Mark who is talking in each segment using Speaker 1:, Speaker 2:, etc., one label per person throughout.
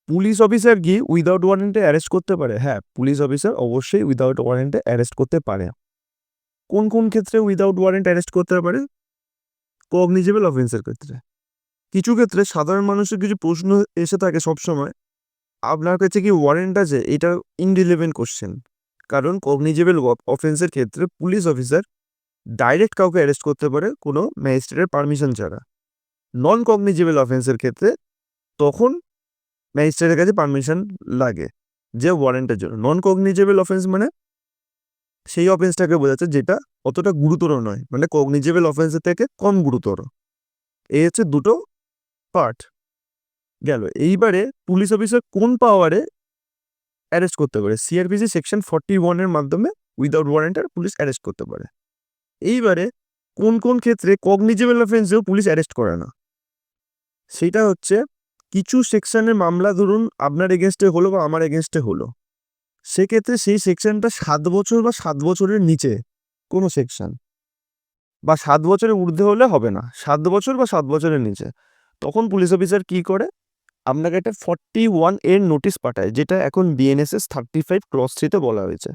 Speaker 1: Police officer কি without ওয়ারেন্টে arrest করতে পারে? হ্যাঁ, পুলিশ অফিসার অবশ্যই উইদাউট ওয়ারেন্টে অ্যারেস্ট করতে পারে। কোন কোন ক্ষেত্রে উইদাউট ওয়ারেন্ট অ্যারেস্ট করতে পারে? কগনিজেবল অফেন্সের ক্ষেত্রে। কিছু ক্ষেত্রে সাধারণ মানুষের কিছু প্রশ্ন এসে থাকে সবসময়, আপনার কাছে কি ওয়ারেন্ট আছে? এটা ইনরিলেভেন্ট কোশ্চেন। কারণ কগনিজেবল অফেন্সের ক্ষেত্রে পুলিশ অফিসার ডাইরেক্ট কাউকে অ্যারেস্ট করতে পারে কোনো ম্যাজিস্ট্রেটের পারমিশন ছাড়া। নন কগনিজেবল অফেন্সের ক্ষেত্রে তখন ম্যাজিস্ট্রেটের কাছে পারমিশন লাগে যে ওয়ারেন্টের জন্য। নন কগনিজেবল অফেন্স মানে সেই অফেন্সটাকে বোঝাচ্ছে যেটা অতটা গুরুতর নয়, মানে কগনিজেবল অফেন্সের থেকে কম গুরুতর। এই হচ্ছে দুটো পার্ট গেল। এইবারে পুলিশ অফিসার কোন পাওয়ারে অ্যারেস্ট করতে পারে? সিআরপিসি সেকশন 41 এর মাধ্যমে উইদাউট ওয়ারেন্টার পুলিশ অ্যারেস্ট করতে পারে। এইবারে কোন কোন ক্ষেত্রে কগনিজেবল অফেন্সেও পুলিশ অ্যারেস্ট করে না? সেটা হচ্ছে কিছু সেকশনের মামলা ধরুন আপনার এগেনস্টে হলো বা আমার এগেনস্টে হলো, সেক্ষেত্রে সেই সেকশনটা 7 বছর বা 7 বছরের নিচে কোনো সেকশন, বা 7 বছরের ঊর্ধ্বে হলে হবে না, 7 বছর বা 7 বছরের নিচে। তখন পুলিশ অফিসার কি করে? আপনাকে একটা 41 এর নোটিশ পাঠায়, যেটা এখন বিএনএসএস 35(3)তে বলা হয়েছে।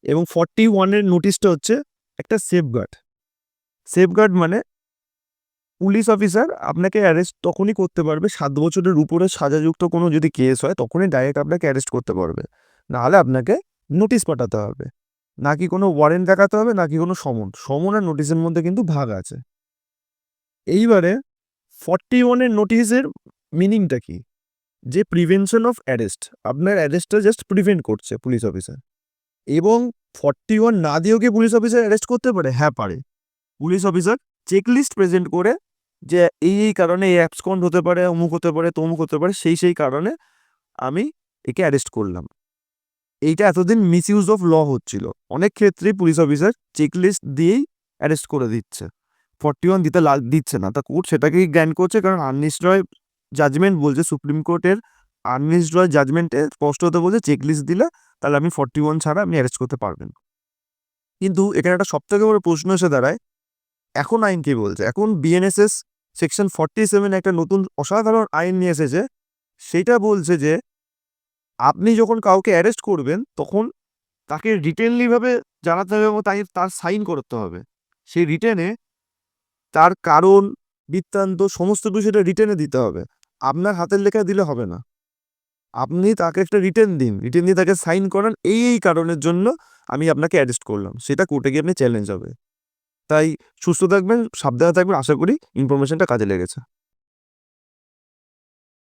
Speaker 1: এবং 41 এর নোটিশটা হচ্ছে একটা সেফগার্ড। সেফগার্ড মানে পুলিশ অফিসার আপনাকে অ্যারেস্ট তখনই করতে পারবে 7 বছরের উপরে সাজাযুক্ত কোনো যদি কেস হয়, তখনই ডাইরেক্ট আপনাকে অ্যারেস্ট করতে পারবে। নাহলে আপনাকে নোটিশ পাঠাতে হবে, নাকি কোনো ওয়ারেন্ট দেখাতে হবে, নাকি কোনো সমন। সমন আর নোটিশের মধ্যে কিন্তু ভাগ আছে। এইবারে 41 এর নোটিশের মিনিংটা কি? যে প্রিভেনশন অফ অ্যারেস্ট, আপনার অ্যারেস্টটা জাস্ট প্রিভেন্ট করছে পুলিশ অফিসার। এবং 41 না দিয়েও কি পুলিশ অফিসার অ্যারেস্ট করতে পারে? হ্যাঁ পারে। পুলিশ অফিসার চেকলিস্ট প্রেজেন্ট করে যে এই কারণে এই অ্যাবসকন্ড হতে পারে, অমুক হতে পারে, তমুক হতে পারে, সেই কারণে আমি একে অ্যারেস্ট করলাম। এইটা এতদিন মিসইউজ অফ ল হচ্ছিল। অনেক ক্ষেত্রেই পুলিশ অফিসার চেকলিস্ট দিয়েই অ্যারেস্ট করে দিচ্ছে, 41 দিচ্ছে না। তা কোর্ট সেটাকেই গ্র্যান্ট করছে, কারণ আর্নিশ রয় জাজমেন্ট বলছে, সুপ্রিম কোর্টের আর্নিশ রয় জাজমেন্টে স্পষ্ট হতে বলছে চেকলিস্ট দিলে তাহলে আপনি 41 ছাড়া আপনি অ্যারেস্ট করতে পারবেন। কিন্তু এখানে একটা সবথেকে বড় প্রশ্ন এসে দাঁড়ায়, এখন আইন কি বলছে? এখন বিএনএসএস সেকশন 47 একটা নতুন অসাধারণ আইন নিয়ে এসেছে। সেটা বলছে যে আপনি যখন কাউকে অ্যারেস্ট করবেন তখন তাকে রিটেনলি ভাবে জানাতে হবে এবং তার সাইন করতে হবে। সেই রিটেনে তার কারণ, বৃত্তান্ত সমস্ত কিছু সেটা রিটেনে দিতে হবে। আপনার হাতের লেখা দিলে হবে না। আপনি তাকে একটা রিটেন দিন, রিটেন দিয়ে তাকে সাইন করান, এই কারণের জন্য আমি আপনাকে অ্যারেস্ট করলাম। সেটা কোর্টে গিয়ে আপনি চ্যালেঞ্জ হবে। তাই সুস্থ থাকবেন, সাবধানে থাকবেন। আশা করি ইনফরমেশনটা কাজে লেগেছে।